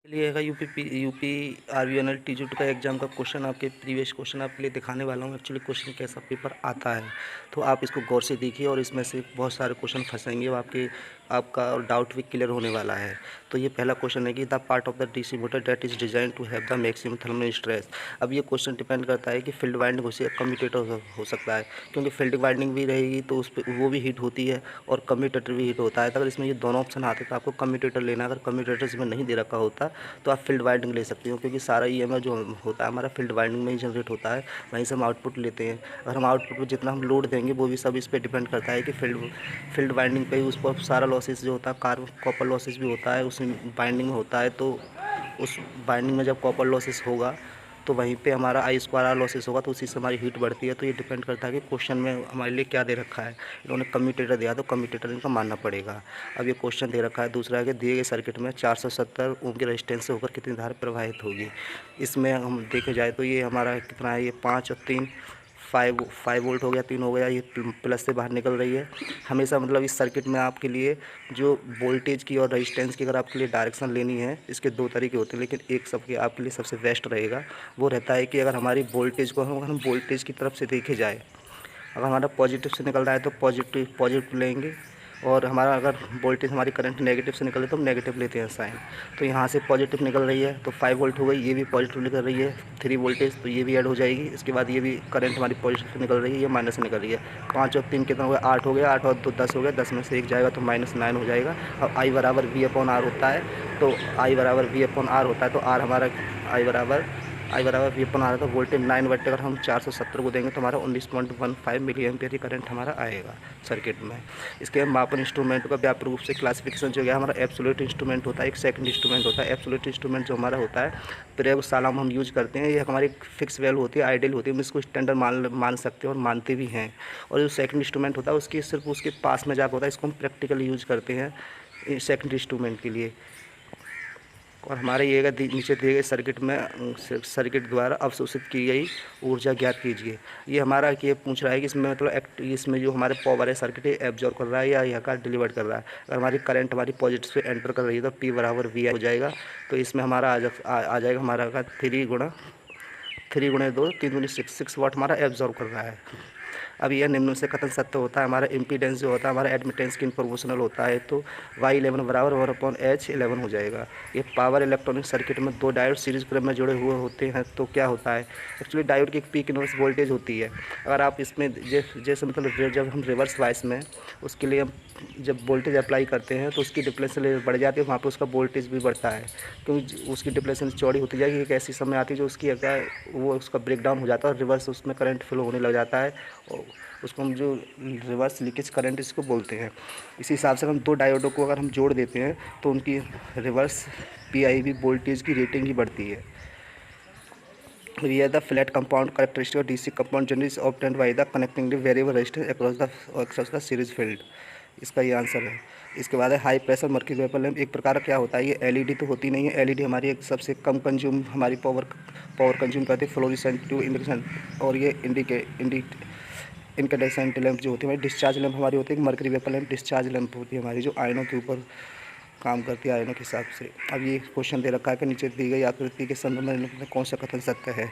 चलिए UP RVNL टीजूट का exam का क्वेश्चन आपके प्रीवियस क्वेश्चन आपके लिए दिखाने वाला हूँ। एक्चुअली क्वेश्चन कैसा पेपर आता है, तो आप इसको गौर से देखिए और इसमें से बहुत सारे क्वेश्चन फंसेंगे और आपका डाउट भी क्लियर होने वाला है। तो ये पहला क्वेश्चन है कि the part of the DC motor that is design to have the maximum thermal stress. अब ये क्वेश्चन डिपेंड करता है कि फील्ड वाइंडिंग से कम्यूटेटर हो सकता है, क्योंकि फील्ड वाइंडिंग भी रहेगी तो उस पर वो भी हीट होती है और कम्यूटेटर भी हीट होता है। तो अगर इसमें ये दोनों ऑप्शन आते तो आपको कम्यूटेटर लेना, अगर कम्यूटेटर इसमें नहीं दे रखा होता तो आप फील्ड वाइंडिंग ले सकते हो, क्योंकि सारा ईएमएफ जो होता है हमारा फील्ड वाइंडिंग में ही जनरेट होता है, वहीं से हम आउटपुट लेते हैं। अगर हम आउटपुट पर जितना हम लोड देंगे वो भी सब इस पर डिपेंड करता है कि फील्ड वाइंडिंग पे ही उस पर सारा लॉसेस जो होता है, कॉपर लॉसेस भी होता है उस बाइंडिंग में होता है। तो उस बाइंडिंग में जब कॉपर लॉसेस होगा तो वहीं पे हमारा आई स्क्वायर आर लॉसेस होगा, तो उसी से हमारी हीट बढ़ती है। तो ये डिपेंड करता है कि क्वेश्चन में हमारे लिए क्या दे रखा है। इन्होंने कम्यूटेटर दिया तो कम्यूटेटर इनका मानना पड़ेगा। अब ये क्वेश्चन दे रखा है दूसरा है कि दिए गए सर्किट में 470 ओम के रेजिस्टेंस से होकर कितनी धारा प्रवाहित होगी। इसमें हम देखे जाए तो ये हमारा कितना है, ये 5 और 3 फाइव वोल्ट हो गया, 3 हो गया, ये प्लस से बाहर निकल रही है हमेशा। मतलब इस सर्किट में आपके लिए जो वोल्टेज की और रेजिस्टेंस की अगर आपके लिए डायरेक्शन लेनी है, इसके दो तरीके होते हैं, लेकिन एक सबके आपके लिए सबसे बेस्ट रहेगा वो रहता है कि अगर हमारी वोल्टेज को हम वोल्टेज की तरफ से देखे जाए, अगर हमारा पॉजिटिव से निकल रहा है तो पॉजिटिव लेंगे, और हमारा अगर वोल्टेज हमारी करंट नेगेटिव से निकल रही है तो हम नेगेटिव लेते हैं साइन। तो यहाँ से पॉजिटिव निकल रही है तो 5 वोल्ट हो गई, ये भी पॉजिटिव निकल रही है 3 वोल्टेज, तो ये भी ऐड हो जाएगी। इसके बाद ये भी करंट हमारी पॉजिटिव से निकल रही है, ये माइनस से निकल रही है। 5 और 3 कितना हो गया, 8 हो गया, 8 और 2 10 हो गया, 10 में से 1 जाएगा तो -9 हो जाएगा। अब आई बराबर V/R होता है, तो आई बराबर V/R होता है, तो आर हमारा आई बराबर V/R तो वोल्टेज 9 वोल्ट अगर हम 470 को देंगे तो हमारा 19.15 मिली एम्पियर की करंट हमारा आएगा सर्किट में। इसके मापन इंस्ट्रूमेंट का व्यापक रूप से क्लासिफिकेशन जो है, हमारा एब्सोल्यूट इंस्ट्रूमेंट होता है, एक सेकंड इंस्ट्रूमेंट होता है। एब्सोल्यूट इंस्ट्रूमेंट जो हमारा होता है प्रयोगशाला में हम यूज़ करते हैं, ये हमारी फिक्स वैल्यू होती है, आइडियल होती है, हम इसको स्टैंडर्ड मान सकते हैं और मानते भी हैं। और जो सेकंड इंस्ट्रूमेंट होता है उसकी सिर्फ उसके पास में जाकर होता है, इसको हम प्रैक्टिकली यूज़ करते हैं सेकंड इंस्ट्रूमेंट के लिए। और हमारे ये नीचे दिए गए सर्किट में सर्किट द्वारा अवशोषित की गई ऊर्जा ज्ञात कीजिए। ये हमारा ये पूछ रहा है कि इसमें मतलब इसमें जो हमारे पावर है सर्किट ये एब्जॉर्ब कर रहा है या यहाँ का डिलीवर कर रहा है। अगर हमारी करंट हमारी पॉजिटिव से एंटर कर रही है तो P बराबर V हो जाएगा। तो इसमें हमारा आ जाएगा हमारा का 3 × 2 3 दूनी 6 वाट हमारा एब्जॉर्ब कर रहा है। अब यह निम्न से कथन सत्य होता है, हमारा इम्पीडेंस जो होता है हमारा एडमिटेंस के प्रोपोर्शनल होता है, तो Y11 बराबर 1/H11 हो जाएगा। ये पावर इलेक्ट्रॉनिक सर्किट में 2 डायोड सीरीज क्रम में जुड़े हुए होते हैं तो क्या होता है, एक्चुअली डायोड की एक पीक इनवर्स वोल्टेज होती है। अगर आप इसमें जैसे मतलब जब हम रिवर्स वाइस में उसके लिए जब वोल्टेज अप्लाई करते हैं तो उसकी डिप्लेशन बढ़ जाती है, वहाँ पर उसका वोल्टेज भी बढ़ता है, क्योंकि उसकी डिप्लेशन चौड़ी होती जाएगी। एक ऐसी समय आती है जो उसकी वो उसका ब्रेकडाउन हो जाता है और रिवर्स उसमें करंट फ्लो होने लग जाता है, और उसको हम जो रिवर्स लीकेज करंट इसको बोलते हैं। इसी हिसाब से हम 2 डायोडों को अगर हम जोड़ देते हैं तो उनकी रिवर्स PIV वोल्टेज की रेटिंग ही बढ़ती है। ये the flat compound characteristic of DC compound generally is obtained by the connecting the variable resistance across the series field. इसका ये आंसर है। इसके बाद है high pressure mercury vapour lamp. एक प्रकार क्या होता है, ये LED तो होती नहीं है, LED हमारी एक सबसे कम कंज्यूम हमारी पावर कंज्यूम करती है, फ्लोरेसेंट ट्यूब इंडिकेशन। और ये इनकैंडेसेंट लैंप जो होती है हमारी डिस्चार्ज लैंप हमारी होती है। Mercury vapour lamp discharge lamp होती है हमारी, जो आयनों के ऊपर काम करती है, आयनों के हिसाब से। अब ये क्वेश्चन दे रखा है कि नीचे दी गई आकृति के संदर्भ में कौन सा कथन सत्य है।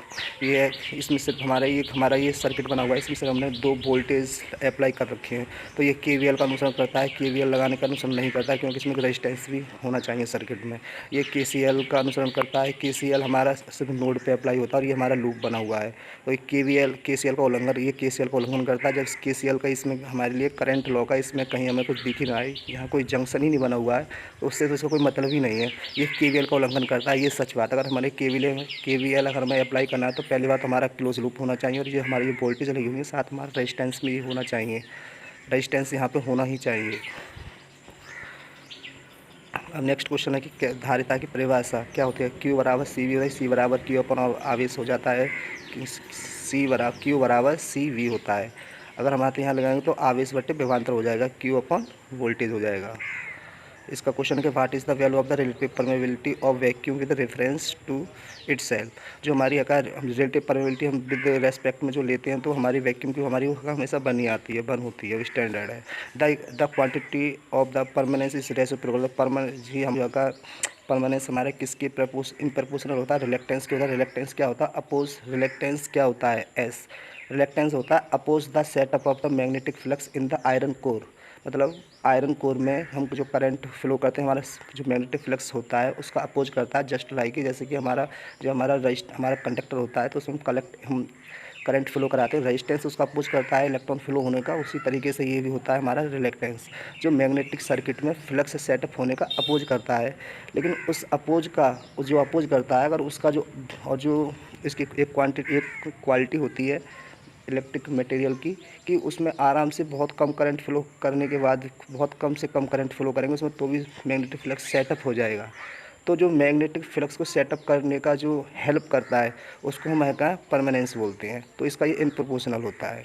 ये इसमें सिर्फ हमारा ये सर्किट बना हुआ है, इसमें सिर्फ हमने 2 वोल्टेज अप्लाई कर रखे हैं, तो ये KVL का अनुसरण करता है। KVL लगाने का अनुसरण नहीं करता है, क्योंकि इसमें रेजिस्टेंस भी होना चाहिए सर्किट में। ये KCL का अनुसरण करता है। KCL हमारा सिर्फ नोड पे अप्लाई होता है और ये हमारा लूप बना हुआ है, तो ये KCL का उल्लंघन करता है। जब KCL का इसमें हमारे लिए करंट लॉ का इसमें कहीं हमें कुछ दिख ही रहा है, यहाँ कोई जंक्शन ही नहीं बना हुआ है, तो उससे तो इसका कोई मतलब ही नहीं है। ये KVL का उल्लंघन करता है, ये सच बात है। अगर हमारे KVL अगर हमें अप्लाई करना है तो पहली बात हमारा क्लोज लूप होना चाहिए, और ये हमारी जो वोल्टेज लगी हुई है साथ हमारा रेजिस्टेंस में ये होना चाहिए, रेजिस्टेंस यहाँ पे होना ही चाहिए। अब नेक्स्ट क्वेश्चन है कि धारिता की परिभाषा क्या होती है। Q बराबर CV होता है, C बराबर Q अपन आवेश हो जाता है, Q बराबर CV होता है। अगर हम यहाँ लगाएंगे तो आवेश बटे विभवांतर हो जाएगा, Q/वोल्टेज हो जाएगा। इसका क्वेश्चन है कि what is the value of the relative permeability of vacuum with reference to itself. जो हमारी अगर रिलेटिव परमेबिलिटी हम विद रेस्पेक्ट में जो लेते हैं तो हमारी वैक्यूम की हमारी हमेशा बनी आती है, बन होती है, स्टैंडर्ड है। The quantity of the permanence is reciprocal. Permanence ही हम परमानेंस हमारे किसके इम्प्रपोर्शनल होता है, रिलेक्टेंस के होता है। रिलेक्टेंस क्या होता है, अपोज। रिलेक्टेंस क्या होता है, एस। रिलेक्टेंस होता है oppose the setup of the magnetic flux in the iron core. मतलब आयरन कोर में हम जो करंट फ्लो करते हैं, हमारा जो मैग्नेटिक फ्लक्स होता है उसका अपोज करता है। जस्ट लाइक जैसे कि हमारा कंडक्टर होता है तो उसमें हम करंट फ्लो कराते हैं, रेजिस्टेंस उसका अपोज करता है इलेक्ट्रॉन फ्लो होने का। उसी तरीके से ये भी होता है हमारा रिलेक्टेंस, जो मैग्नेटिक सर्किट में फ्लक्स सेटअप होने का अपोज करता है। लेकिन उस अपोज का जो अपोज करता है, अगर उसका जो इसकी एक क्वालिटी होती है इलेक्ट्रिक मटेरियल की, कि उसमें आराम से बहुत कम करंट फ्लो करने के बाद, बहुत कम से कम करंट फ्लो करेंगे उसमें तो भी मैग्नेटिक फ्लक्स सेटअप हो जाएगा। तो जो मैग्नेटिक फ्लक्स को सेटअप करने का जो हेल्प करता है उसको हम क्या परमानेंस बोलते हैं। तो इसका ये इम्प्रोपोर्शनल होता है।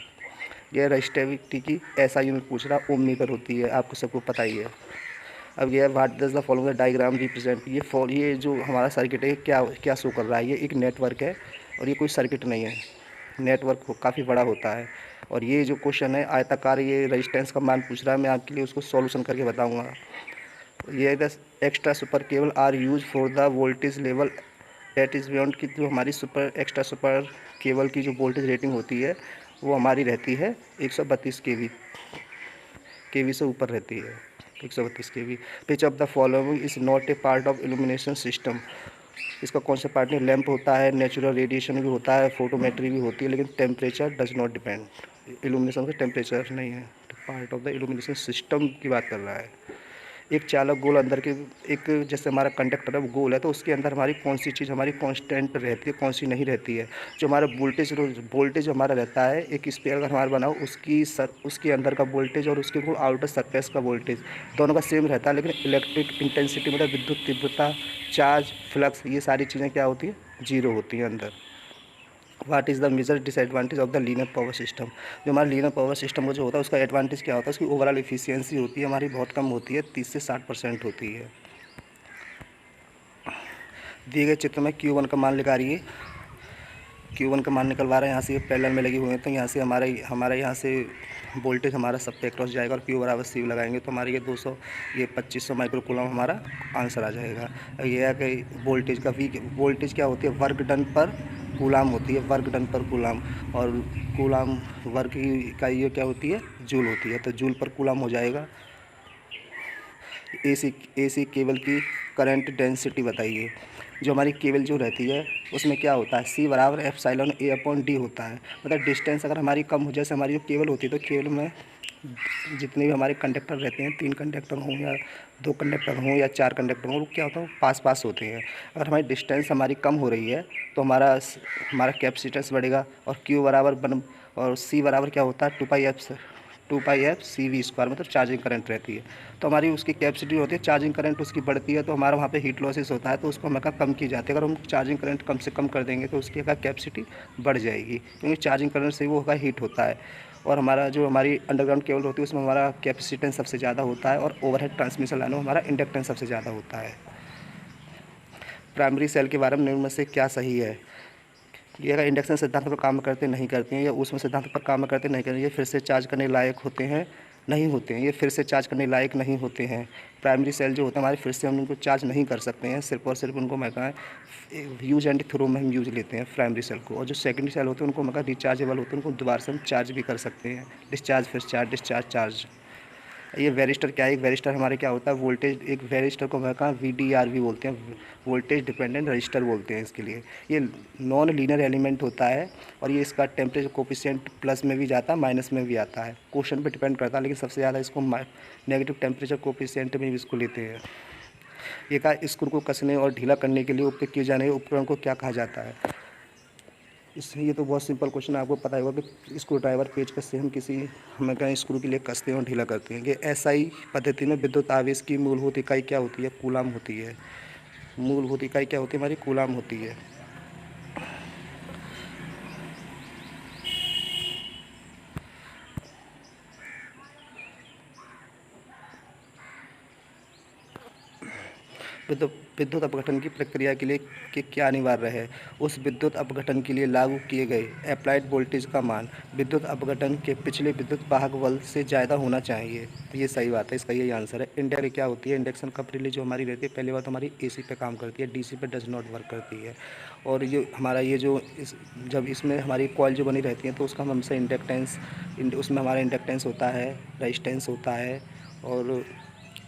ये रजिस्टिविटी की ऐसा यूनिट पूछ रहा, ओम मीटर होती है, आपको सबको पता ही है। अब ये what does the following diagram represent, ये जो हमारा सर्किट है क्या क्या शो कर रहा है, ये एक नेटवर्क है और ये कोई सर्किट नहीं है। नेटवर्क काफ़ी बड़ा होता है। और ये जो क्वेश्चन है आयताकार, ये रेजिस्टेंस का मान पूछ रहा है, मैं आपके लिए उसको सॉल्यूशन करके बताऊंगा। ये the extra super cable are use for the voltage level at is beyond की, जो हमारी एक्स्ट्रा सुपर केबल की जो वोल्टेज रेटिंग होती है वो हमारी रहती है 132 केवी से ऊपर रहती है, 132 KV. Which of the following is not a part of illumination system. इसका कौन सा पार्ट नहीं, लैंप होता है, नेचुरल रेडिएशन भी होता है, फोटोमेट्री भी होती है, लेकिन temperature does not depend. Illumination का टेम्परेचर नहीं है, part of the illumination system की बात कर रहा है। एक चालक गोल अंदर के, एक जैसे हमारा कंडक्टर है वो गोल है, तो उसके अंदर हमारी कौन सी चीज़ हमारी कांस्टेंट रहती है, कौन सी नहीं रहती है। जो हमारा वोल्टेज हमारा रहता है, एक स्फीयर अगर हमारा बनाओ उसके अंदर का वोल्टेज और उसके आउटर सरफेस का वोल्टेज दोनों का सेम रहता है। लेकिन इलेक्ट्रिक इंटेंसिटी मतलब विद्युत तीव्रता, चार्ज, फ्लक्स, ये सारी चीज़ें क्या होती है, जीरो होती हैं अंदर। What is the major disadvantage of the linear power system. जो हमारा लीनियर पावर सिस्टम का जो होता है उसका एडवांटेज क्या होता है, उसकी ओवरऑल इफिशियंसी होती है हमारी बहुत कम होती है, 30 से 60% होती है। दिए गए चित्र में Q1 का मान निकालिए। Q1 का मान निकलवा रहे हैं, यहाँ से पैरेलल में लगी हुई है, तो यहाँ से हमारा यहाँ से वोल्टेज हमारा सब पे क्रॉस जाएगा और Q बराबर C लगाएंगे तो हमारे ये 2500 माइक्रो कूलम हमारा आंसर आ जाएगा। ये है कि वोल्टेज का वोल्टेज क्या होती है, वर्क डन पर कूलाम होती है, वर्क डन पर कूलाम। और कूलाम वर्क की इकाई ये क्या होती है, जूल होती है, तो जूल पर कूलाम हो जाएगा। एसी केबल की करंट डेंसिटी बताइए। जो हमारी केबल जो रहती है उसमें क्या होता है, C बराबर एप्सिलॉन A/D होता है। मतलब डिस्टेंस अगर हमारी कम हो, जैसे हमारी जो केबल होती है तो केबल में जितने भी हमारे कंडक्टर रहते हैं, 3 कंडक्टर हों या 2 कंडक्टर हों या 4 कंडक्टर हों, वो क्या होता है, पास पास होते हैं। अगर हमारी डिस्टेंस हमारी कम हो रही है तो हमारा कैपेसिटेंस बढ़ेगा। और C बराबर क्या होता है, 2πf CV², मतलब चार्जिंग करंट रहती है। तो हमारी उसकी कैपेसिटी होती है, चार्जिंग करंट उसकी बढ़ती है तो हमारा वहाँ पे हीट लॉसेस होता है, तो उसको हमें कम की जाती है। अगर हम चार्जिंग करंट कम से कम कर देंगे तो उसकी कैपेसिटी बढ़ जाएगी, क्योंकि चार्जिंग करंट से वो होगा हीट होता है। और हमारी अंडरग्राउंड केबल होती है उसमें हमारा कैपेसिटेंस सबसे ज़्यादा होता है, और ओवरहेड ट्रांसमिशन लाइन में हमारा इंडक्टेंस सबसे ज़्यादा होता है। प्राइमरी सेल के बारे में निम्न में से क्या सही है। ये अगर इंडक्शन सिद्धांत पर काम करते नहीं करते हैं, या ऊष्मा सिद्धांत पर काम करते नहीं करते, ये फिर से चार्ज करने लायक होते हैं नहीं होते हैं, ये फिर से चार्ज करने लायक नहीं होते हैं। प्राइमरी सेल जो होता है हमारे, फिर से हम उनको चार्ज नहीं कर सकते हैं, सिर्फ और सिर्फ उनको मैं कहा यूज एंड थ्रो में हम यूज लेते हैं प्राइमरी सेल को। और जो सेकेंडरी सेल होते हैं उनको मैं रिचार्जेबल होते हैं, उनको दोबारा से हम चार्ज भी कर सकते हैं, डिस्चार्ज फिर चार्ज, डिस्चार्ज चार्ज। ये वेरिस्टर क्या है, एक वेरिस्टर हमारे क्या होता है, वोल्टेज, एक वेरिस्टर को मैं कहा VDR भी बोलते हैं, वोल्टेज डिपेंडेंट रजिस्टर बोलते हैं इसके लिए। ये नॉन लीनियर एलिमेंट होता है और ये इसका टेम्परेचर कोफिशिएंट प्लस में भी जाता है, माइनस में भी आता है, क्वेश्चन पे डिपेंड करता है, लेकिन सबसे ज़्यादा इसको नेगेटिव टेम्परेचर कोफिशिएंट में भी इसको लेते हैं। ये का स्क्रू को कसने और ढीला करने के लिए उपयोग किए जाने वाले उपकरण को क्या कहा जाता है। ये तो बहुत सिंपल क्वेश्चन है, आपको पता होगा कि स्क्रू ड्राइवर पेचकस से हमें कहीं स्क्रू के लिए कसते हैं और ढीला करते हैं। ये SI पद्धति में विद्युत आवेश की मूलभूत इकाई क्या होती है, कूलाम होती है। मूलभूत इकाई क्या होती है हमारी, कूलाम होती है। विद्युत विद्युत अपघटन की प्रक्रिया के लिए क्या अनिवार्य है? उस विद्युत अपघटन के लिए लागू किए गए अप्लाइड वोल्टेज का मान विद्युत अपघटन के पिछले विद्युत वाहक बल से ज़्यादा होना चाहिए। तो ये सही बात है, इसका यही आंसर है। इंडक्शन क्या होती है? इंडक्शन कप रिले जो हमारी रहती है, पहली बात तो हमारी एसी पे काम करती है, डीसी पे डज नॉट वर्क करती है। और ये हमारा ये जो जब इसमें हमारी कॉइल जो बनी रहती है तो उसका हम हमेशा इंडक्टेंस, उसमें हमारा इंडक्टेंस होता है, रेजिस्टेंस होता है। और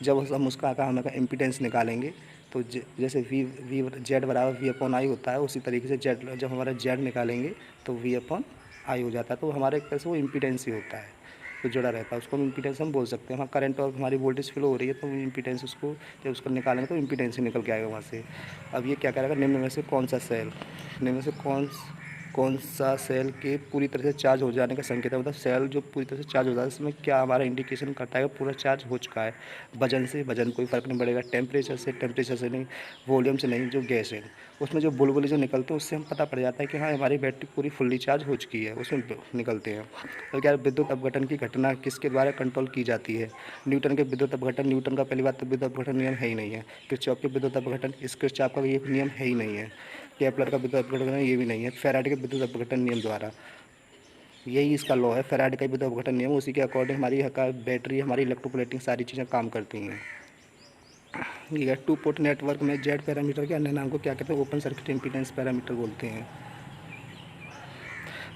जब हम उसका हम इम्पीडेंस निकालेंगे तो जैसे वी जेड बराबर वी अपॉन आई होता है, उसी तरीके से जेड जब हमारा जेड निकालेंगे तो वी अपॉन आई हो जाता है। तो हमारे एक तरह से वो इम्पीडेंस ही होता है, तो जुड़ा रहता है, उसको हम इम्पीडेंस हम बोल सकते हैं। वहाँ करंट और हमारी वोल्टेज फ्लो हो रही है तो इम्पीडेंस उसको जब उसको निकालेंगे तो इम्पीडेंस ही निकल के आएगा वहाँ से। अब ये क्या करेगा? निम्न में से कौन सा सेल, निम्न में से कौन सा सेल के पूरी तरह से चार्ज हो जाने का संकेत है? मतलब सेल जो पूरी तरह से चार्ज हो जाता है इसमें क्या हमारा इंडिकेशन करता है पूरा चार्ज हो चुका है? वजन से वजन कोई फ़र्क नहीं पड़ेगा, टेम्परेचर से नहीं, वॉल्यूम से नहीं, जो गैस है उसमें जो बुलबुले जो निकलते हैं उससे हम पता पड़ जाता है कि हाँ हमारी बैटरी पूरी फुल्ली चार्ज हो चुकी है, उसमें निकलते हैं। तो क्या विद्युत अपघटन की घटना किसके द्वारा कंट्रोल की जाती है? न्यूटन के विद्युत अपघटन, न्यूटन का पहली बात तो विद्युत अपघटन नियम है ही नहीं है। किरचॉफ के विद्युत अपघटन, इस किरचॉफ का ये नियम है ही नहीं है। केपलर का विद्युत अपघटन ये भी नहीं है। फैराडे के विद्युत अपघटन नियम द्वारा, यही इसका लॉ है, फैराडे का विद्युत अपघटन नियम, उसी के अकॉर्डिंग हमारी बैटरी, हमारी इलेक्ट्रोप्लेटिंग सारी चीज़ें काम करती हैं। ठीक है। टू पोर्ट नेटवर्क में जेड पैरामीटर के अन्य नाम को क्या कहते हैं? ओपन सर्किट इम्पीडेंस पैरामीटर बोलते हैं।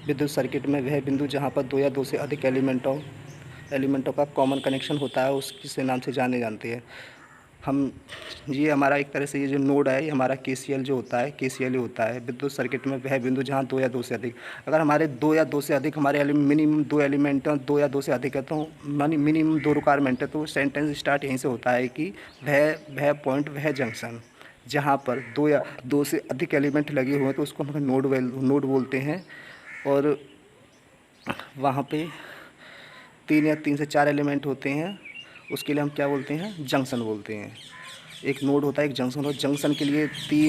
विद्युत सर्किट में वह बिंदु जहाँ पर दो या दो से अधिक एलिमेंटों का कॉमन कनेक्शन होता है उस किस नाम से जाने जानते हैं हम? ये हमारा एक तरह से ये जो नोड है ये हमारा केसीएल जो होता है, केसीएल ही होता है। विद्युत सर्किट में वह बिंदु जहाँ दो या दो से अधिक, अगर हमारे दो या दो से अधिक हमारे मिनिमम दो एलिमेंट हैं, दो या दो से अधिक है तो मानी मिनिमम दो रिक्वायरमेंट है, तो सेंटेंस स्टार्ट यहीं से होता है कि वह पॉइंट, वह जंक्शन जहाँ पर दो या दो से अधिक एलिमेंट लगे हुए हैं तो उसको हम नोड बोलते हैं। और वहाँ पे तीन या तीन से चार एलिमेंट होते हैं, उसके लिए हम क्या बोलते हैं? जंक्शन बोलते हैं। एक नोड होता है, एक जंक्शन, और जंक्शन के लिए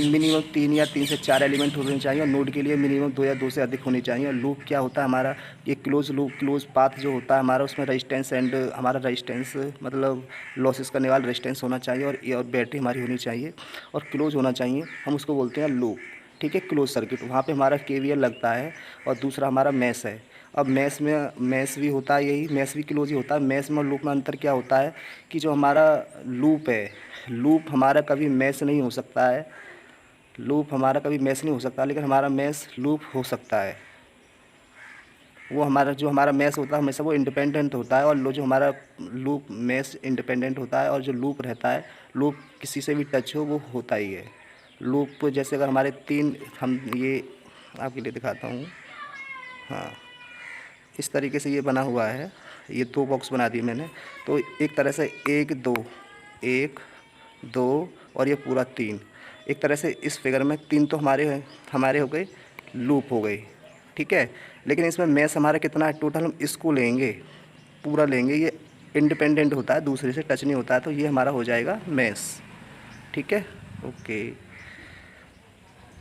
मिनिमम तीन या तीन से चार एलिमेंट होने चाहिए, और नोड के लिए मिनिमम दो या दो से अधिक होने चाहिए। और लूप क्या होता है हमारा? ये क्लोज लूप, क्लोज पाथ जो होता है हमारा, उसमें रेजिस्टेंस एंड हमारा रेजिस्टेंस मतलब लॉसेस करने वाला रेजिस्टेंस होना चाहिए, और बैटरी हमारी होनी चाहिए और क्लोज होना चाहिए, हम उसको बोलते हैं लूप। ठीक है, क्लोज सर्किट, वहाँ पे हमारा केवीएल लगता है। और दूसरा हमारा मैश है। अब मैश भी होता है, यही मैश भी क्लोज ही होता है। मैश में और लूप में अंतर क्या होता है कि जो हमारा लूप है, लूप हमारा कभी मैश नहीं हो सकता है, लूप हमारा कभी मैश नहीं हो सकता, लेकिन हमारा मैश लूप हो सकता है। वो हमारा जो हमारा मैश होता है हमेशा वो इंडिपेंडेंट होता है, और जो हमारा लूप मैश इंडिपेंडेंट होता है, और जो लूप रहता है, लूप किसी से भी टच हो वो होता ही है। लूप जैसे अगर हमारे तीन, हम ये आपके लिए दिखाता हूँ। हाँ, इस तरीके से ये बना हुआ है, ये दो बॉक्स बना दिए मैंने, तो एक तरह से एक दो और ये पूरा तीन, एक तरह से इस फिगर में तीन तो हमारे हो गए, लूप हो गई। ठीक है, लेकिन इसमें मैश हमारा कितना है टोटल? हम इसको लेंगे, पूरा लेंगे, ये इंडिपेंडेंट होता है, दूसरे से टच नहीं होता है, तो ये हमारा हो जाएगा मैश। ठीक है, ओके।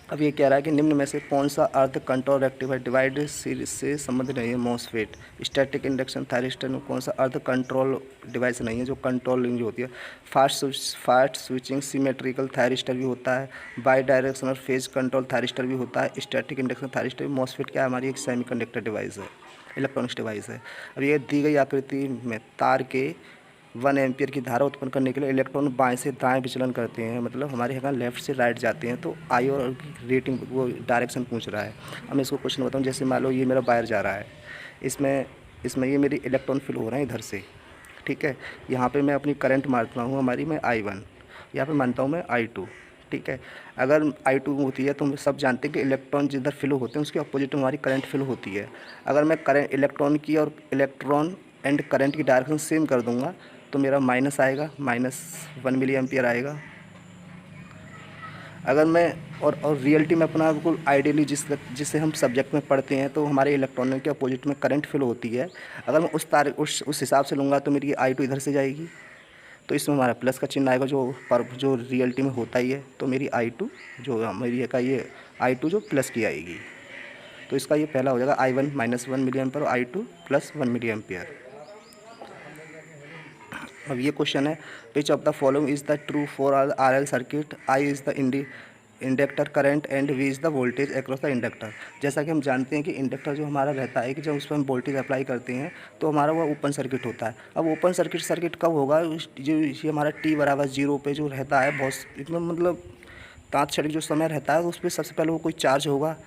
अब ये कह रहा है कि निम्न में से कौन सा अर्थ कंट्रोल रेक्टिफायर डिवाइड सीरीज से संबंधित नहीं है? मॉसफेट, स्टैटिक इंडक्शन थायरिस्टर में कौन सा अर्थ कंट्रोल डिवाइस नहीं है जो कंट्रोलिंग जो होती है? फास्ट स्विचिंग सिमेट्रिकल थायरिस्टर भी होता है, by directional phase control thyristor भी होता है, स्टैटिक इंडक्शन थायरिस्टर। मॉसफेट क्या है? हमारी एक सेमीकंडक्टर डिवाइस है, इलेक्ट्रॉनिक्स डिवाइस है। अब ये दी गई आकृति में तार के 1 एम्पियर की धारा उत्पन्न करने के लिए इलेक्ट्रॉन बाएं से दाएं विचलन करते हैं, मतलब हमारे यहाँ लेफ़्ट से राइट जाते हैं, तो आई और रेटिंग वो डायरेक्शन पूछ रहा है। अब मैं इसको क्वेश्चन बताऊँ, जैसे मान लो ये मेरा वायर जा रहा है, इसमें ये मेरी इलेक्ट्रॉन फिल हो रहे हैं इधर से। ठीक है, यहाँ पे मैं अपनी करंट मारता हूँ, हमारी मैं I1, यहाँ पे मानता हूँ मैं I2। ठीक है, अगर I2 होती है तो हम सब जानते हैं कि इलेक्ट्रॉन जिधर फिल होते हैं उसके अपोजिट में हमारी करंट फिल होती है। अगर मैं करंट इलेक्ट्रॉन एंड करंट की डायरेक्शन सेम कर दूंगा तो मेरा माइनस आएगा, -1 मिली एम्पियर आएगा। अगर मैं और रियलिटी में अपना बिल्कुल आइडियली जिसे हम सब्जेक्ट में पढ़ते हैं तो हमारे इलेक्ट्रॉन के अपोजिट में करंट फ्लो होती है। अगर मैं उस हिसाब से लूँगा तो मेरी I2 इधर से जाएगी, तो इसमें हमारा प्लस का चिन्ह आएगा जो रियलिटी में होता ही है, तो मेरी I2 जो मेरी का ये I2 जो प्लस की आएगी, तो इसका ये पहला हो जाएगा I1 -1 मिली एम्पियर और I2 +1 मिली एम्पियर। अब ये क्वेश्चन है, which of the following is the true for R L circuit, I is the inductor current and V is the voltage across the inductor. जैसा कि हम जानते हैं कि इंडक्टर जो हमारा रहता है कि जब उस पर हम वोल्टेज अप्लाई करते हैं तो हमारा वो ओपन सर्किट होता है। अब ओपन सर्किट कब होगा, जो ये हमारा t बराबर 0 पे जो रहता है, बहुत एकदम मतलब ताँत छड़क जो समय रहता है, उस पर सबसे पहले वो कोई चार्ज होगा।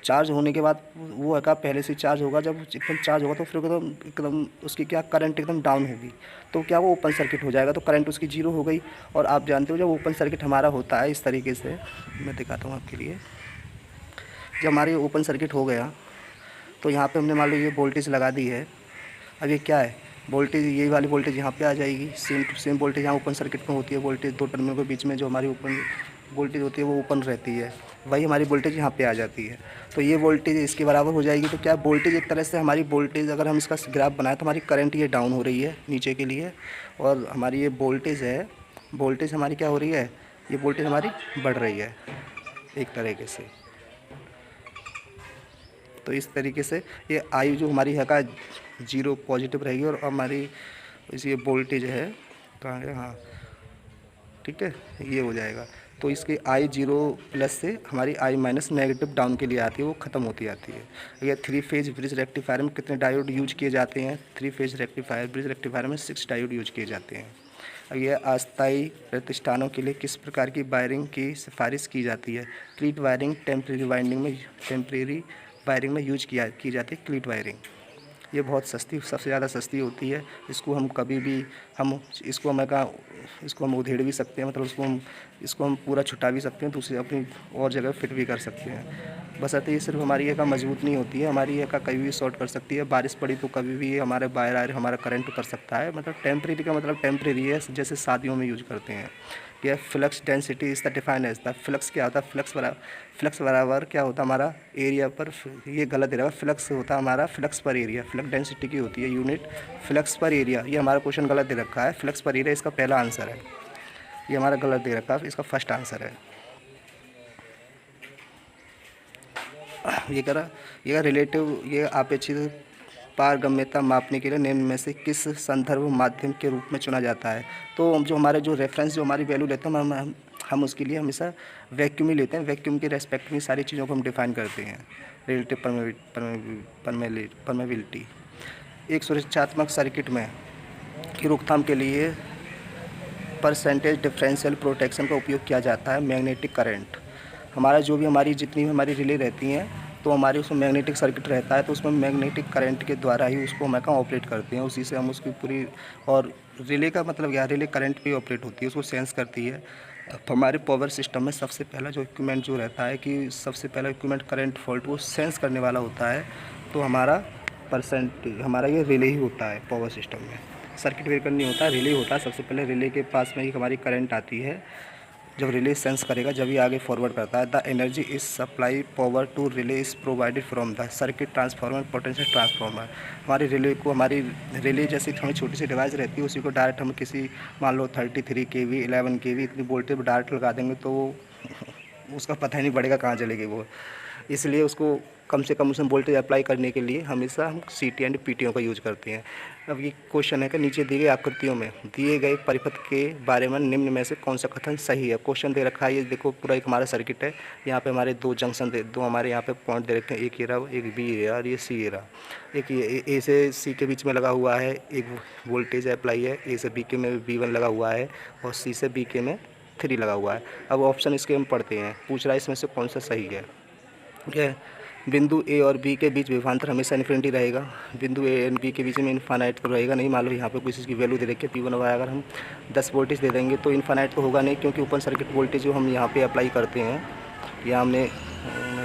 चार्ज होने के बाद वो है का पहले से चार्ज होगा, जब एकदम चार्ज होगा तो फिर एकदम उसकी क्या करंट एकदम डाउन होगी, तो क्या वो ओपन सर्किट हो जाएगा, तो करंट उसकी 0 हो गई। और आप जानते हो जब ओपन सर्किट हमारा होता है इस तरीके से, मैं दिखाता हूँ आपके लिए। जब हमारी ओपन सर्किट हो गया तो यहाँ पे हमने मान लो ये वोल्टेज लगा दी है। अब ये क्या है, वोल्टेज, ये वाली वोल्टेज यहाँ पे आ जाएगी, सेम टू सेम वोल्टेज यहाँ ओपन सर्किट में होती है। वोल्टेज दो टर्मिनल के बीच में जो हमारी ओपन वोल्टेज होती है वो ओपन रहती है, वही हमारी वोल्टेज यहाँ पे आ जाती है। तो ये वोल्टेज इसके बराबर हो जाएगी। तो क्या वोल्टेज एक तरह से हमारी वोल्टेज, अगर हम इसका ग्राफ बनाए तो हमारी करंट ये डाउन हो रही है नीचे के लिए, और हमारी ये वोल्टेज है, वोल्टेज हमारी क्या हो रही है, ये वोल्टेज हमारी बढ़ रही है एक तरीके से। तो इस तरीके से ये आई जो हमारी है का 0 पॉजिटिव रहेगी, और हमारी ये वोल्टेज है कहाँ है, हाँ ठीक है, ये हो जाएगा। तो इसकी आई 0 प्लस से हमारी आई माइनस नेगेटिव डाउन के लिए आती है, वो ख़त्म होती आती है। ये 3 फेज ब्रिज रेक्टिफायर में कितने डायोड यूज किए जाते हैं, 3 फेज ब्रिज रेक्टिफायर में 6 डायोड यूज किए जाते हैं। अब यह अस्थायी प्रतिष्ठानों के लिए किस प्रकार की वायरिंग की सिफारिश की जाती है, क्लीट वायरिंग, टेम्परेरी वायरिंग में यूज की जाती है क्लीट वायरिंग। ये बहुत सस्ती, सबसे ज़्यादा सस्ती होती है। इसको हम कभी भी इसको हम उधेड़ भी सकते हैं, मतलब इसको हम पूरा छुटा भी सकते हैं, दूसरी अपनी और जगह फिट भी कर सकते हैं। बशर्ते ये सिर्फ हमारी एक मजबूत नहीं होती है, हमारी एक कभी भी शॉर्ट कर सकती है, बारिश पड़ी तो कभी भी ये हमारे वायर हमारा करंट कर सकता है। मतलब टेम्परेरी का मतलब टेम्परेरी है, जैसे शादियों में यूज करते हैं। यह flux density is the define as the flux क्या होता है, फ्लक्स बराबर क्या होता है हमारा एरिया पर, ये गलत दे रहा है, फ्लक्स होता है हमारा फ्लक्स पर एरिया, फ्लक्स डेंसिटी की होती है यूनिट फ्लक्स पर एरिया। ये हमारा क्वेश्चन गलत दे रखा है, फ्लक्स पर एरिया इसका पहला आंसर है, ये हमारा गलत दे रखा है, इसका फर्स्ट आंसर है। ये रिलेटिव, ये अपेक्षित पारगम्यता मापने के लिए निम्न में से किस संदर्भ माध्यम के रूप में चुना जाता है। तो जो हमारे जो रेफरेंस जो हमारी वैल्यू लेते हैं हम उसके लिए हमेशा वैक्यूम ही लेते हैं। वैक्यूम के रेस्पेक्ट में सारी चीज़ों को हम डिफाइन करते हैं। रिलेटिव परमेबिलिटी, एक सुरक्षात्मक सर्किट में की रोकथाम के लिए परसेंटेज डिफरेंशियल प्रोटेक्शन का उपयोग किया जाता है। मैग्नेटिक करंट, हमारा जो भी हमारी जितनी भी हमारी रिले रहती हैं तो हमारे उसमें मैग्नेटिक सर्किट रहता है, तो उसमें मैग्नेटिक करंट के द्वारा ही उसको हम ऑपरेट करते हैं, उसी से हम उसकी पूरी, और रिले का मतलब क्या, रिले करंट पे ऑपरेट होती है, उसको सेंस करती है। तो हमारे पावर सिस्टम में सबसे पहला जो इक्विपमेंट जो रहता है कि सबसे पहला इक्विपमेंट करंट फॉल्ट वो सेंस करने वाला होता है, तो हमारा ये रिले ही होता है पावर सिस्टम में। सर्किट ब्रेकर नहीं होता, रिले होता है। सबसे पहले रिले के पास में ही हमारी करंट आती है, जब रिले सेंस करेगा जब ये आगे फॉरवर्ड करता है। The energy is supply power to relay is provided from the circuit transformer potential transformer. हमारी रिले जैसी थोड़ी छोटी सी डिवाइस रहती है, उसी को डायरेक्ट हम किसी मान लो 33 kV 11 kV इतनी वोल्टेज डायरेक्ट लगा देंगे तो उसका पता ही नहीं पड़ेगा कहाँ चलेगी वो। इसलिए उसको कम से कम उसमें वोल्टेज अप्लाई करने के लिए हमेशा हम CT एंड PTO का यूज़ करते हैं। अब ये क्वेश्चन है कि नीचे दी गई आकृतियों में दिए गए परिपथ के बारे में निम्न में से कौन सा कथन सही है। क्वेश्चन दे रखा है, ये देखो पूरा एक हमारा सर्किट है, यहाँ पे हमारे दो जंक्शन दो हमारे यहाँ पे पॉइंट दे रखे हैं, एक ये रहा, एक B ये रहा और ये C ये रहा। एक ये A से C के बीच में लगा हुआ है, एक वोल्टेज अप्लाई है, A से B के में V1 लगा हुआ है और C से B के में 3 लगा हुआ है। अब ऑप्शन इसके हम पढ़ते हैं, पूछ रहा है इसमें से कौन सा सही है। ठीक है, बिंदु A और B के बीच विभवांतर हमेशा इन्फिनिटी रहेगा। बिंदु A एंड B के बीच में इन्फानाइट तो रहेगा नहीं। मान लो यहाँ पे कोई चीज़ की वैल्यू दे रखी है P1 और अगर हम 10 वोल्टेज दे देंगे तो इन्फानाइट तो होगा नहीं, क्योंकि ओपन सर्किट वोल्टेज जो हम यहाँ पे अप्लाई करते हैं, या मैं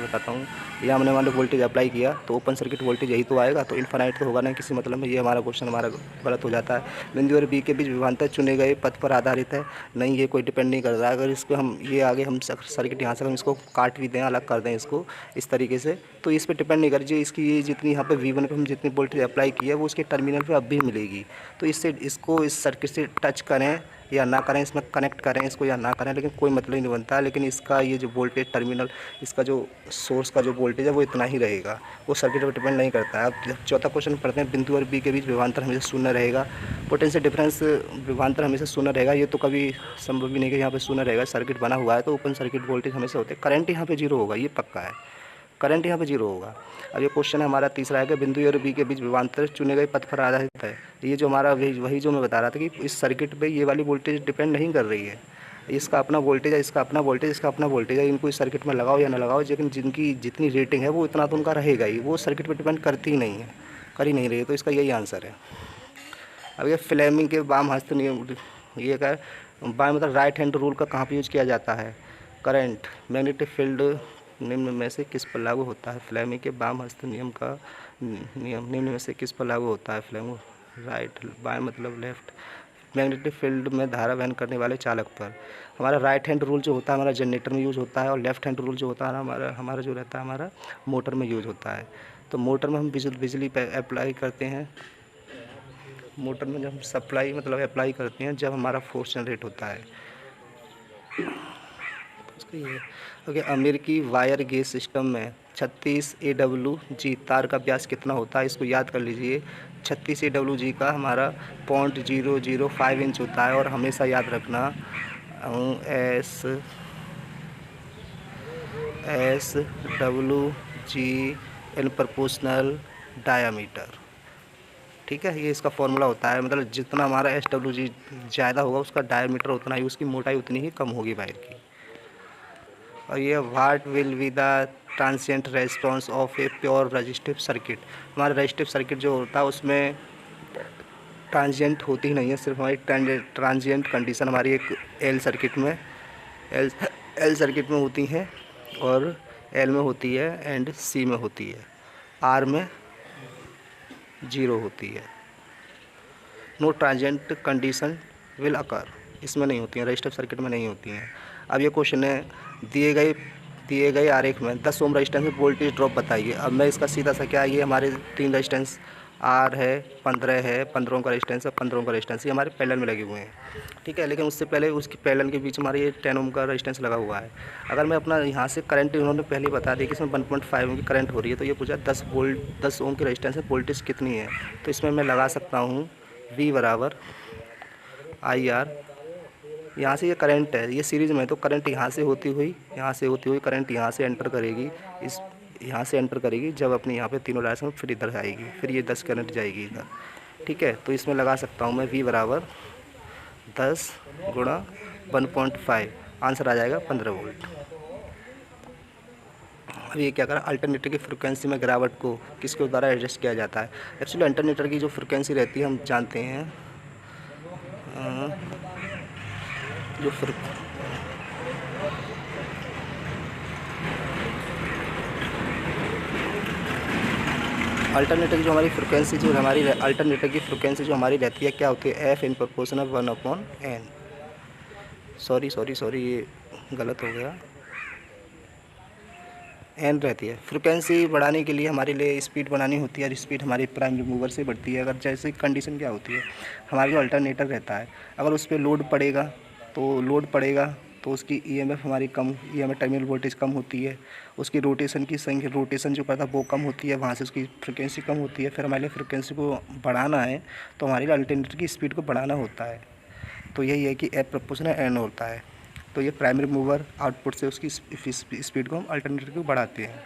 बताता हूँ, या हमने मान लो वोल्टेज अप्लाई किया तो ओपन सर्किट वोल्टेज यही तो आएगा, तो इन्फानाइट तो होगा नहीं किसी मतलब में। ये हमारा क्वेश्चन हमारा गलत हो जाता है। बिंदु और B के बीच विभवांतर चुने गए पथ पर आधारित है, नहीं ये कोई डिपेंड नहीं कर रहा है। अगर इसको हम ये आगे हम सर्किट यहाँ से हम इसको काट भी दें, अलग कर दें इसको इस तरीके से, तो इस पर डिपेंड नहीं कर रही। इसकी ये जितनी यहाँ पे V1 पे हम जितनी वोल्टेज अप्लाई की है वो उसके टर्मिनल पर अब भी मिलेगी। तो इससे इसको इस सर्किट से टच करें या ना करें, इसमें कनेक्ट करें इसको या ना करें, लेकिन कोई मतलब नहीं बनता। लेकिन इसका ये जो वोल्टेज टर्मिनल, इसका जो सोर्स का जो वोल्टेज है वो इतना ही रहेगा, वो सर्किट पर डिपेंड नहीं करता है। अब जब चौथा क्वेश्चन पढ़ते हैं, बिंदु और बी के बीच विभवांतर हमेशा शून्य रहेगा। पोटेंशियल डिफरेंस विभवांतर हमेशा शून्य रहेगा, ये तो कभी संभव भी नहीं कि यहाँ पे शून्य रहेगा। सर्किट बना हुआ है तो ओपन सर्किट वोल्टेज हमेशा होते हैं। करंट यहाँ पे जीरो होगा, ये पक्का है, करंट यहाँ पे जीरो होगा। अब ये क्वेश्चन है हमारा तीसरा है कि बिंदु और बी के बीच विभवांतर चुने गए पथ पर आधारित है। ये जो हमारा वही जो मैं बता रहा था कि इस सर्किट पे ये वाली वोल्टेज डिपेंड नहीं कर रही है। इसका अपना वोल्टेज है, इसका अपना वोल्टेज, इसका अपना वोल्टेज है। इनको इस सर्किट में लगाओ या ना लगाओ, लेकिन जिनकी जितनी रेटिंग है वो इतना तो उनका रहेगा ही, वो सर्किट पर डिपेंड करती ही नहीं है, कर ही नहीं रही है। तो इसका यही आंसर है। अब ये फ्लेमिंग के वाम हस्त नियम, ये क्या है, बाएं मतलब राइट हैंड रूल का कहाँ पर यूज़ किया जाता है। करंट मैग्नेटिक फील्ड निम्न में से किस पर लागू होता है। फ्लेमिंग के वाम हस्त नियम का नियम निम्न में से किस पर लागू होता है। फ्लेमिंग राइट, बाएं मतलब लेफ्ट, मैग्नेटिक फील्ड में धारा वहन करने वाले चालक पर। हमारा राइट हैंड रूल जो होता है हमारा जनरेटर में यूज़ होता है, और लेफ्ट हैंड रूल जो होता है हमारा जो रहता है हमारा मोटर में यूज़ होता है। तो मोटर में हम बिजली पे अप्लाई करते हैं। मोटर में जब हम सप्लाई मतलब अप्लाई करते हैं जब हमारा फोर्स जनरेट होता है। ओके, अमेरिकी वायर गेज सिस्टम में 36 AWG तार का व्यास कितना होता है, इसको याद कर लीजिए। 36 AWG का हमारा 0.005 इंच होता है, और हमेशा याद रखना SWG इन प्रोपोर्शनल डायामीटर। ठीक है, ये इसका फॉर्मूला होता है, मतलब जितना हमारा SWG ज़्यादा होगा उसका डायामीटर उतना ही, उसकी मोटाई उतनी ही कम होगी वायर की। और ये what will be the transient response of a pure resistive circuit. हमारा रजिस्टिव सर्किट जो होता है उसमें ट्रांजिएंट होती ही नहीं है, सिर्फ हमारी ट्रांजिएंट कंडीशन हमारी एक एल सर्किट में होती है, और एल में होती है एंड सी में होती है, आर में 0 होती है। No transient condition will occur, इसमें नहीं होती हैं, रजिस्टिव सर्किट में नहीं होती हैं। अब ये क्वेश्चन है दिए गए आरेख में 10 ओम रजिस्टेंस में वोल्टेज ड्रॉप बताइए। अब मैं इसका सीधा सा क्या, ये हमारे 3 रजिस्टेंस आर है, 15 है, 15 ओम का रजिस्टेंस है, 15 ओम का रजिस्टेंस, ये हमारे पैरेलल में लगे हुए हैं। ठीक है, लेकिन उससे पहले उसकी पैरेलल के बीच हमारे ये 10 ओम का रजिस्टेंस लगा हुआ है। अगर मैं अपना यहाँ से करंट, उन्होंने पहले ही बता दिया कि इसमें 1.5 ओम की करंट हो रही है, तो ये पूछा 10 ओम की रजिस्टेंस में वोल्टेज कितनी है। तो इसमें मैं लगा सकता हूँ V बराबर IR। यहाँ से ये करंट है, ये सीरीज़ में, तो करंट यहाँ से होती हुई करंट यहाँ से एंटर करेगी, यहाँ से एंटर करेगी, जब अपने यहाँ पे तीनों डायरेक्शन में फिर इधर आएगी, फिर ये 10 करंट जाएगी इधर। ठीक है, तो इसमें लगा सकता हूँ मैं V बराबर 10 गुणा 1.5, आंसर आ जाएगा 15 वोल्ट। अब ये क्या करा, अल्टरनेटर की फ्रिक्वेंसी में गिरावट को किसके द्वारा एडजस्ट किया जाता है। एक्चुअली अल्टरनेटर की जो फ्रिक्वेंसी रहती है हम जानते हैं, जो अल्टरनेटर की जो हमारी फ्रिक्वेंसी जो हमारी अल्टरनेटर की फ्रिक्वेंसी जो हमारी रहती है क्या होती है, F इन प्रोपोर्शनल 1/n। सॉरी ये गलत हो गया, n रहती है। फ्रिक्वेंसी बढ़ाने के लिए हमारे लिए स्पीड बनानी होती है, और स्पीड हमारी प्राइमरी मूवर से बढ़ती है। अगर जैसे कंडीशन क्या होती है, हमारा जो अल्टरनेटर रहता है अगर उस पर लोड पड़ेगा तो उसकी EMF हमारी कम, EMF टर्मिनल वोल्टेज कम होती है, उसकी रोटेशन की संख्या, रोटेशन जो करता है वो कम होती है, वहाँ से उसकी फ्रिक्वेंसी कम होती है। फिर हमारे लिए फ्रिक्वेंसी को बढ़ाना है तो हमारे लिए अल्टरनेटर की स्पीड को बढ़ाना होता है। तो यही है कि F प्रोपोर्शनल n होता है। तो ये प्राइमरी मूवर आउटपुट से उसकी स्पीड को हम अल्टरनेटर को बढ़ाते हैं।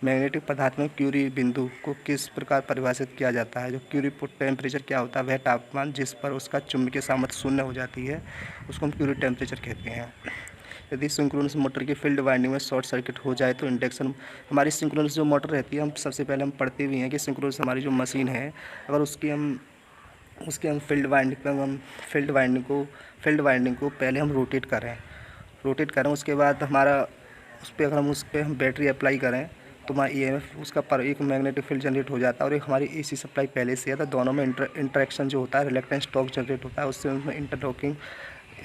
मैग्नेटिक पदार्थ में क्यूरी बिंदु को किस प्रकार परिभाषित किया जाता है। जो क्यूरी टेम्परेचर क्या होता है, वह तापमान जिस पर उसका चुंबकीय सामर्थ्य शून्य हो जाती है उसको हम क्यूरी टेम्परेचर कहते हैं। यदि सिंक्रोनस मोटर की फील्ड वाइंडिंग में शॉर्ट सर्किट हो जाए तो इंडक्शन, हमारी सिंक्रोनस जो मोटर रहती है, हम सबसे पहले हम पढ़ते भी हैं कि सिंक्रोनस हमारी जो मशीन है, अगर उसकी हम फील्ड वाइंडिंग को पहले हम रोटेट करें, उसके बाद हमारा उस पर अगर हम बैटरी अप्लाई करें तो हमारा EMF उसका पर एक मैग्नेटिक फील्ड जनरेट हो जाता है, और एक हमारी AC सप्लाई पहले से है, तो दोनों में इंटरेक्शन जो होता है, रिलेक्टेंस टॉर्क जनरेट होता है, उससे उसमें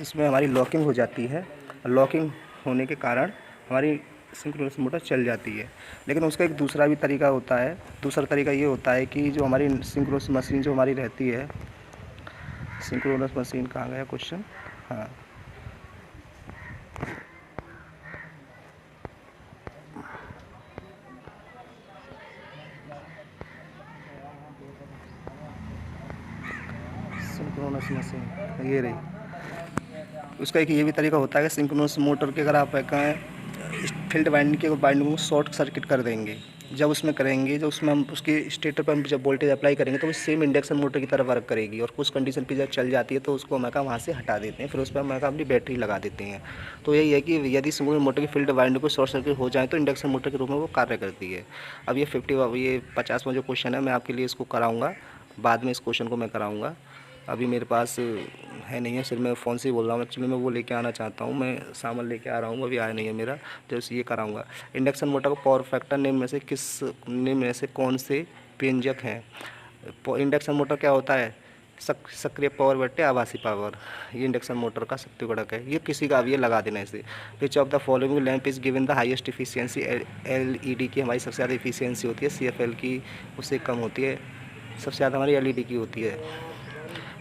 इसमें हमारी लॉकिंग हो जाती है। लॉकिंग होने के कारण हमारी सिंक्रोनस मोटर चल जाती है। लेकिन उसका एक दूसरा भी तरीका होता है। दूसरा तरीका ये होता है कि जो हमारी सिंक्रोनस मशीन जो हमारी रहती है, सिंक्रोनस मशीन कहाँ गया क्वेश्चन, हाँ, सिंक्रोनस मशीन ये रही। उसका एक ये भी तरीका होता है कि सिंक्रोनस मोटर के अगर आप कहें फील्ड वाइंडिंग के बाइंडिंग को शॉर्ट सर्किट कर देंगे, जब उसमें करेंगे, जब उसमें हम उसके स्टेटर पर हम जब वोल्टेज अप्लाई करेंगे तो वो सेम इंडक्शन मोटर की तरह वर्क करेगी, और कुछ कंडीशन पे जब चल जाती है तो उसको हम वहाँ से हटा देते हैं, फिर उस पर हम अपनी बैटरी लगा देते हैं। तो यही है कि यदि सिंक्रोनस मोटर की फील्ड वाइंडिंग को शॉर्ट सर्किट हो जाए तो इंडक्शन मोटर के रूप में वो कार्य करती है। अब ये 50वां जो क्वेश्चन है मैं आपके लिए इसको कराऊँगा, बाद में इस क्वेश्चन को मैं कराऊँगा। अभी मेरे पास है नहीं है, सिर्फ मैं फ़ोन से ही बोल रहा हूँ। एक्चुअली मैं वो लेके आना चाहता हूँ, मैं सामान लेके आ रहा हूँ, अभी आया नहीं है मेरा, जैसे ये कराऊँगा। इंडक्शन मोटर का पावर फैक्टर निम्न में से कौन से व्यंजक हैं? इंडक्शन मोटर क्या होता है? सक्रिय पावर बट्टे आभासी पावर, ये इंडक्शन मोटर का शक्ति घटक है। ये किसी का भी ये लगा देना इसे। विच of the following lamp is given the highest efficiency? LED की हमारी सबसे ज़्यादा इफिशियंसी होती है, सीएफएल की उससे कम होती है, सबसे ज़्यादा हमारी एलईडी की होती है।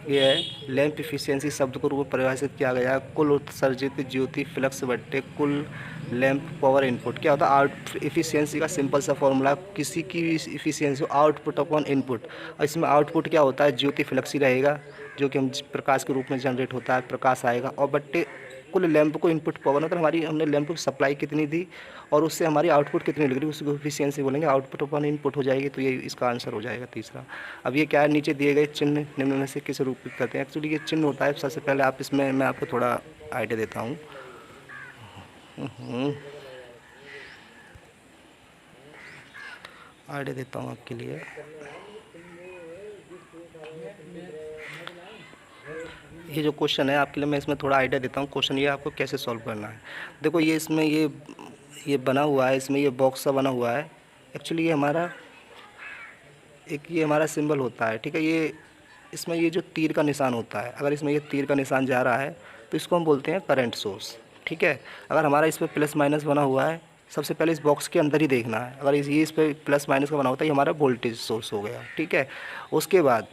ये है लैंप इफिशियंसी शब्द को रूप में परिभाषित किया गया, कुल उत्सर्जित ज्योति फ्लक्स बट्टे कुल लैंप पावर इनपुट। क्या होता है? आउट इफिशियंसी का सिंपल सा फॉर्मूला, किसी की भी इफिशियंसी आउटपुट अपॉन इनपुट, और इसमें आउटपुट क्या होता है? ज्योति फ्लक्स ही रहेगा, जो कि हम प्रकाश के रूप में जनरेट होता है, प्रकाश आएगा, और बट्टे कुल लैंप को इनपुट पावर, मतलब हमारी हमने लैंप को सप्लाई कितनी दी और उससे हमारी आउटपुट कितनी लग रही है, उसको एफिशिएंसी बोलेंगे। आउटपुट अपॉन इनपुट हो जाएगी, तो ये इसका आंसर हो जाएगा तीसरा। अब ये क्या है? नीचे दिए गए चिन्ह निम्न में से किस रूपित करते हैं? एक्चुअली ये चिन्ह होता है, सबसे पहले आप इसमें मैं आपको थोड़ा आइडिया देता हूँ। आइडिया देता हूँ आपके लिए। ये जो क्वेश्चन है आपके लिए, मैं इसमें थोड़ा आइडिया देता हूँ। क्वेश्चन ये आपको कैसे सॉल्व करना है। देखो ये इसमें ये बना हुआ है, इसमें ये बॉक्स सा बना हुआ है। एक्चुअली ये हमारा सिंबल होता है, ठीक है। ये इसमें ये जो तीर का निशान होता है, अगर इसमें ये तीर का निशान जा रहा है तो इसको हम बोलते हैं करंट सोर्स, ठीक है। अगर हमारा इस पर प्लस माइनस बना हुआ है, सबसे पहले इस बॉक्स के अंदर ही देखना है। अगर इस पर प्लस माइनस का बना होता है, ये हमारा वोल्टेज सोर्स हो गया, ठीक है। उसके बाद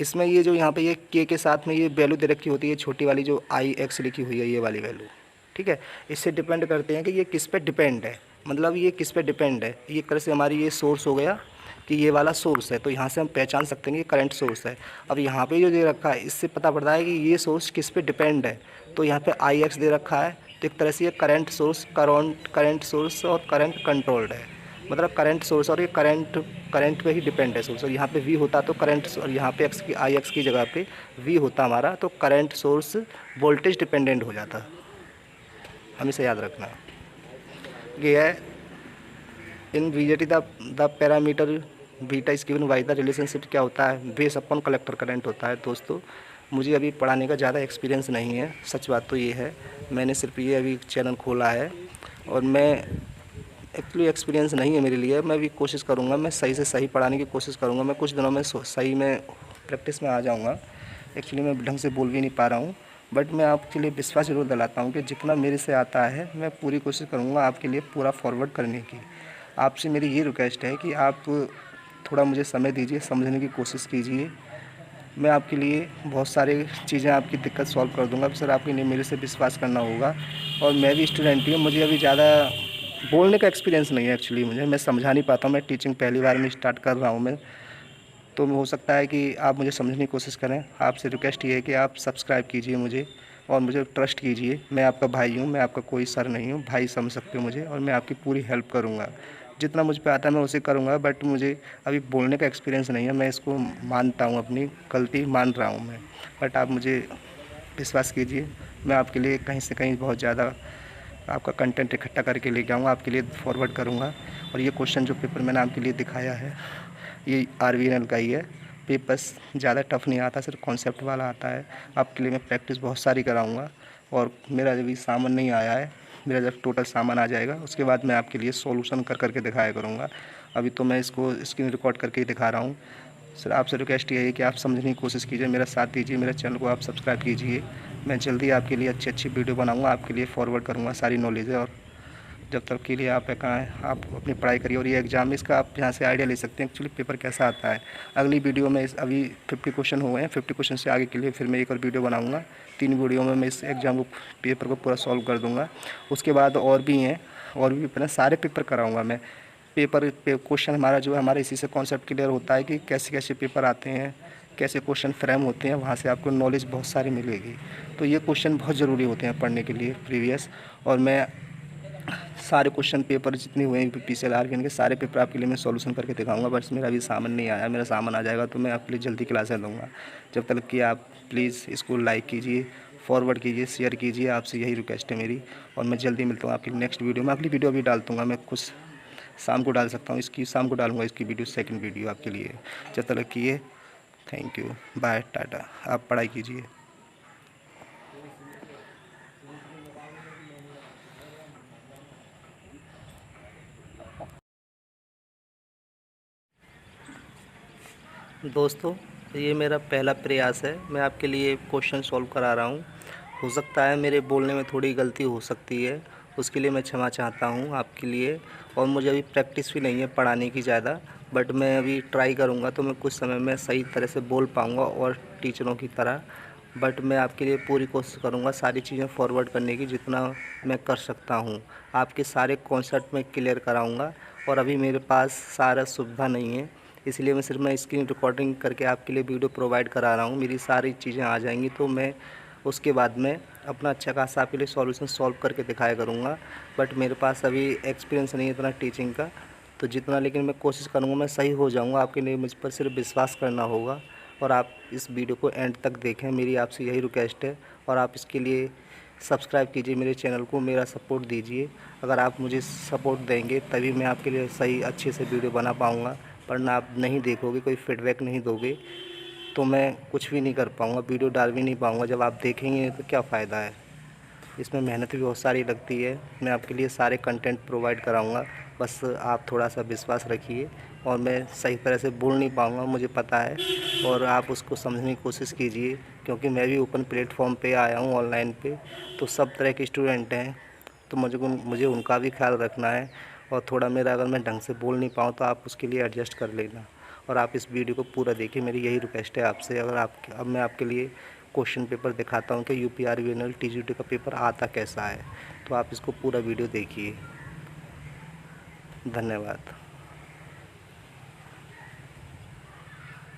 इसमें ये जो यहाँ पे ये के साथ में ये वैल्यू दे रखी होती है, छोटी वाली जो IX लिखी हुई है, ये वाली वैल्यू, ठीक है। इससे डिपेंड करते हैं कि ये किस पे डिपेंड है, मतलब ये किस पे डिपेंड है। ये एक तरह से हमारी ये सोर्स हो गया कि ये वाला सोर्स है, तो यहाँ से हम पहचान सकते हैं कि करंट सोर्स है। अब यहाँ पे जो दे रखा है, इससे पता पड़ता है कि ये सोर्स किस पे डिपेंड है। तो यहाँ पे IX दे रखा है, तो एक तरह से ये करंट सोर्स और करंट कंट्रोल्ड है, मतलब करंट सोर्स और ये करंट पे ही डिपेंड है सोर्स। और यहाँ पे V होता तो करंट, और यहाँ पे IX की जगह पे V होता हमारा, तो करंट सोर्स वोल्टेज डिपेंडेंट हो जाता, हमेशा याद रखना। ये है इन VGT the parameter beta is given by the relationship. क्या होता है? बेस अपॉन कलेक्टर करंट होता है। दोस्तों मुझे अभी पढ़ाने का ज़्यादा एक्सपीरियंस नहीं है, सच बात तो ये है। मैंने सिर्फ ये अभी चैनल खोला है और मैं एक्चुअली एक्सपीरियंस नहीं है मेरे लिए। मैं भी कोशिश करूँगा, मैं सही से सही पढ़ाने की कोशिश करूँगा। मैं कुछ दिनों में सही में प्रैक्टिस में आ जाऊँगा। एक्चुअली मैं ढंग से बोल भी नहीं पा रहा हूँ, बट मैं आपके लिए विश्वास ज़रूर दिलाता हूँ कि जितना मेरे से आता है मैं पूरी कोशिश करूँगा आपके लिए पूरा फॉरवर्ड करने की। आपसे मेरी ये रिक्वेस्ट है कि आप थोड़ा मुझे समय दीजिए, समझने की कोशिश कीजिए। मैं आपके लिए बहुत सारी चीज़ें, आपकी दिक्कत सॉल्व कर दूँगा। सर आपके लिए मेरे से विश्वास करना होगा। और मैं भी स्टूडेंट ही हूँ, मुझे अभी ज़्यादा बोलने का एक्सपीरियंस नहीं है एक्चुअली। मैं समझा नहीं पाता हूँ, मैं टीचिंग पहली बार में स्टार्ट कर रहा हूँ मैं, तो हो सकता है कि आप मुझे समझने की कोशिश करें। आपसे रिक्वेस्ट ये है कि आप सब्सक्राइब कीजिए मुझे और मुझे ट्रस्ट कीजिए। मैं आपका भाई हूँ, मैं आपका कोई सर नहीं हूँ, भाई समझ सकते हो मुझे, और मैं आपकी पूरी हेल्प करूँगा। जितना मुझ पे आता है मैं उसे करूँगा, बट मुझे अभी बोलने का एक्सपीरियंस नहीं है। मैं इसको मानता हूँ, अपनी गलती मान रहा हूँ मैं, बट आप मुझे विश्वास कीजिए। मैं आपके लिए कहीं से कहीं बहुत ज़्यादा आपका कंटेंट इकट्ठा करके लेके आऊँगा, आपके लिए फॉरवर्ड करूँगा। और ये क्वेश्चन जो पेपर मैंने आपके लिए दिखाया है, ये RVNL का ही है। पेपर्स ज़्यादा टफ नहीं आता, सिर्फ कॉन्सेप्ट वाला आता है। आपके लिए मैं प्रैक्टिस बहुत सारी कराऊंगा। और मेरा जब ये सामान नहीं आया है, मेरा जब टोटल सामान आ जाएगा उसके बाद मैं आपके लिए सॉल्यूशन कर करके दिखाया करूँगा। अभी तो मैं इसको स्क्रीन रिकॉर्ड करके ही दिखा रहा हूँ। सर आपसे रिक्वेस्ट ये है कि आप समझने की कोशिश कीजिए, मेरा साथ दीजिए, मेरे चैनल को आप सब्सक्राइब कीजिए। मैं जल्दी आपके लिए अच्छी वीडियो बनाऊँगा, आपके लिए फॉरवर्ड करूँगा सारी नॉलेज है। और जब तक के लिए आप कहाँ आप अपनी पढ़ाई करिए। और ये एग्ज़ाम इसका आप यहाँ से आइडिया ले सकते हैं एक्चुअली पेपर कैसा आता है। अगली वीडियो में अभी 50 क्वेश्चन हुए हैं, 50 क्वेश्चन से आगे के लिए फिर मैं एक और वीडियो बनाऊँगा। 3 वीडियो में मैं इस एग्ज़ाम को पेपर को पूरा सॉल्व कर दूँगा। उसके बाद और भी हैं, और भी पेपर हैं, सारे पेपर कराऊँगा मैं। पेपर पे क्वेश्चन हमारा जो है, हमारा इसी से कॉन्सेप्ट क्लियर होता है कि कैसे कैसे पेपर आते हैं, कैसे क्वेश्चन फ्रेम होते हैं, वहाँ से आपको नॉलेज बहुत सारी मिलेगी। तो ये क्वेश्चन बहुत ज़रूरी होते हैं पढ़ने के लिए प्रीवियस। और मैं सारे क्वेश्चन पेपर जितने हुए हैं यूपीपीसीएल आरबीएन के सारे पेपर आपके लिए मैं सॉल्यूशन करके दिखाऊंगा। बस मेरा अभी सामान नहीं आया, मेरा सामान आ जाएगा तो मैं आपके लिए जल्दी क्लासें दूंगा। जब तक कि आप प्लीज़ इसको लाइक कीजिए, फॉरवर्ड कीजिए, शेयर कीजिए, आपसे यही रिक्वेस्ट है मेरी। और मैं जल्दी मिलता हूँ आपकी नेक्स्ट वीडियो में। अगली वीडियो अभी डाल दूँगा, मैं कुछ शाम को डाल सकता हूँ, इसकी शाम को डालूँगा इसकी वीडियो, सेकंड वीडियो आपके लिए। जब तक कि ये थैंक यू, बाय, टाटा। आप पढ़ाई कीजिए। दोस्तों, ये मेरा पहला प्रयास है, मैं आपके लिए क्वेश्चन सॉल्व करा रहा हूँ। हो सकता है मेरे बोलने में थोड़ी गलती हो सकती है, उसके लिए मैं क्षमा चाहता हूँ आपके लिए। और मुझे अभी प्रैक्टिस भी नहीं है पढ़ाने की ज़्यादा, बट मैं अभी ट्राई करूँगा तो मैं कुछ समय में सही तरह से बोल पाऊँगा और टीचरों की तरह। बट मैं आपके लिए पूरी कोशिश करूँगा सारी चीज़ें फॉरवर्ड करने की, जितना मैं कर सकता हूँ। आपके सारे कॉन्सेप्ट में क्लियर कराऊँगा। और अभी मेरे पास सारा सुविधा नहीं है, इसलिए मैं स्क्रीन रिकॉर्डिंग करके आपके लिए वीडियो प्रोवाइड करा रहा हूँ। मेरी सारी चीज़ें आ जाएंगी तो मैं उसके बाद में अपना अच्छा खासा आपके लिए सॉल्यूशन सॉल्व करके दिखाया करूँगा। बट मेरे पास अभी एक्सपीरियंस नहीं है इतना टीचिंग का, तो जितना, लेकिन मैं कोशिश करूँगा मैं सही हो जाऊँगा। आपके लिए मुझ पर सिर्फ विश्वास करना होगा और आप इस वीडियो को एंड तक देखें, मेरी आपसे यही रिक्वेस्ट है। और आप इसके लिए सब्सक्राइब कीजिए मेरे चैनल को, मेरा सपोर्ट दीजिए। अगर आप मुझे सपोर्ट देंगे तभी मैं आपके लिए सही अच्छे से वीडियो बना पाऊँगा। वरना आप नहीं देखोगे, कोई फीडबैक नहीं दोगे तो मैं कुछ भी नहीं कर पाऊँगा, वीडियो डाल भी नहीं पाऊँगा। जब आप देखेंगे तो क्या फ़ायदा है, इसमें मेहनत भी बहुत सारी लगती है। मैं आपके लिए सारे कंटेंट प्रोवाइड कराऊँगा, बस आप थोड़ा सा विश्वास रखिए। और मैं सही तरह से बोल नहीं पाऊँगा, मुझे पता है, और आप उसको समझने की कोशिश कीजिए, क्योंकि मैं भी ओपन प्लेटफॉर्म पे आया हूँ ऑनलाइन पे, तो सब तरह के स्टूडेंट हैं, तो मुझे उनका भी ख्याल रखना है। और थोड़ा मेरा अगर मैं ढंग से बोल नहीं पाऊँ तो आप उसके लिए एडजस्ट कर लेना। और आप इस वीडियो को पूरा देखिए, मेरी यही रिक्वेस्ट है आपसे। अगर आप अब मैं आपके लिए क्वेश्चन पेपर दिखाता हूँ कि यूपीआरवीएनएल टीजीटी का पेपर आता कैसा है, तो आप इसको पूरा वीडियो देखिए। धन्यवाद।